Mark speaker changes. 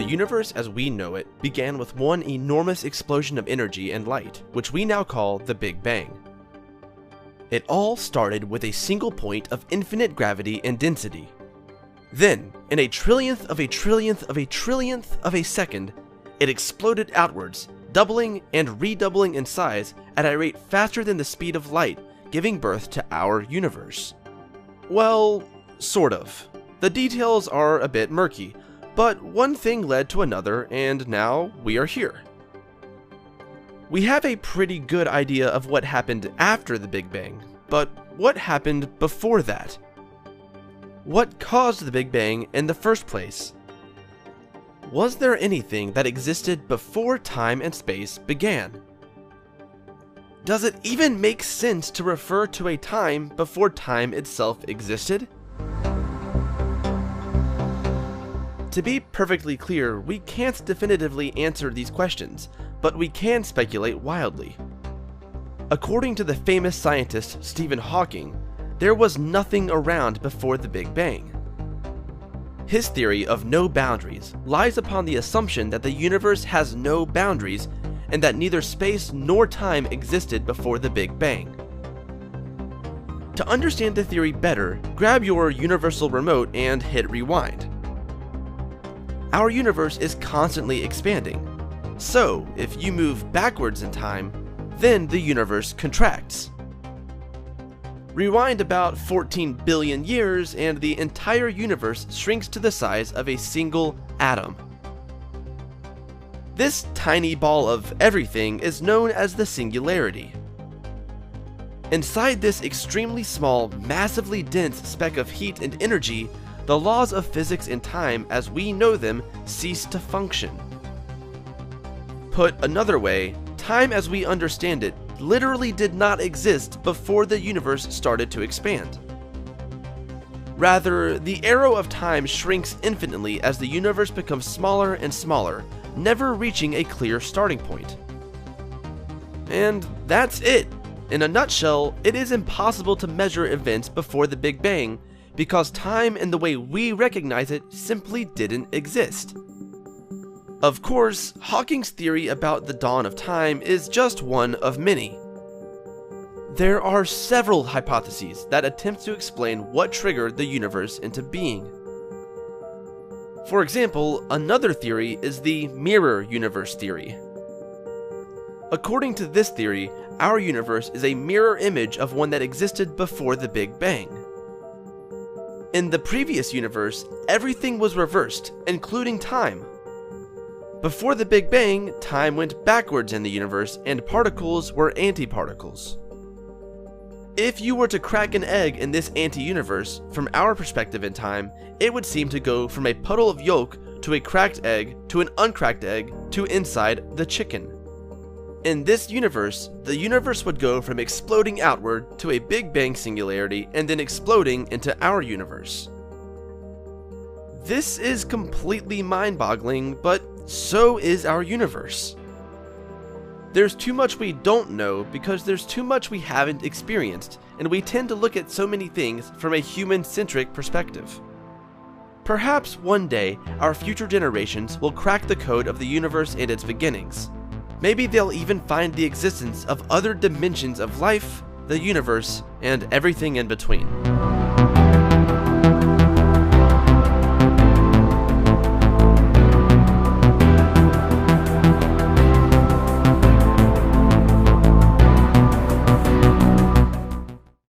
Speaker 1: universe as we know it began with one enormous explosion of energy and light, which we now call the Big Bang. It all started with a single point of infinite gravity and density. Then, in a trillionth of a trillionth of a trillionth of a second, it exploded outwards, doubling and redoubling in size at a rate faster than the speed of light, giving birth to our universe. Well, sort of. The details are a bit murky, but one thing led to another, and now we are here. We have a pretty good idea of what happened after the Big Bang, but what happened before that? What caused the Big Bang in the first place? Was there anything that existed before time and space began? Does it even make sense to refer to a time before time itself existed? To be perfectly clear, we can't definitively answer these questions, but we can speculate wildly. According to the famous scientist Stephen Hawking, there was nothing around before the Big Bang. His theory of no boundaries lies upon the assumption that the universe has no boundaries and that neither space nor time existed before the Big Bang. To understand the theory better, grab your universal remote and hit rewind. Our universe is constantly expanding, so if you move backwards in time, then the universe contracts. Rewind about 14 billion years and the entire universe shrinks to the size of a single atom. This tiny ball of everything is known as the singularity. Inside this extremely small, massively dense speck of heat and energy, the laws of physics and time as we know them cease to function. Put another way, time as we understand it literally did not exist before the universe started to expand. Rather, the arrow of time shrinks infinitely as the universe becomes smaller and smaller, never reaching a clear starting point. And that's it. In a nutshell, it is impossible to measure events before the Big Bang because time in the way we recognize it simply didn't exist. Of course, Hawking's theory about the dawn of time is just one of many. There are several hypotheses that attempt to explain what triggered the universe into being. For example, another theory is the mirror universe theory. According to this theory, our universe is a mirror image of one that existed before the Big Bang. In the previous universe, everything was reversed, including time. Before the Big Bang, time went backwards in the universe and particles were antiparticles. If you were to crack an egg in this anti-universe, from our perspective in time, it would seem to go from a puddle of yolk to a cracked egg to an uncracked egg to inside the chicken. In this universe, the universe would go from exploding outward to a Big Bang singularity and then exploding into our universe. This is completely mind-boggling, but so is our universe. There's too much we don't know because there's too much we haven't experienced, and we tend to look at so many things from a human-centric perspective. Perhaps one day, our future generations will crack the code of the universe and its beginnings. Maybe they'll even find the existence of other dimensions of life, the universe, and everything in between.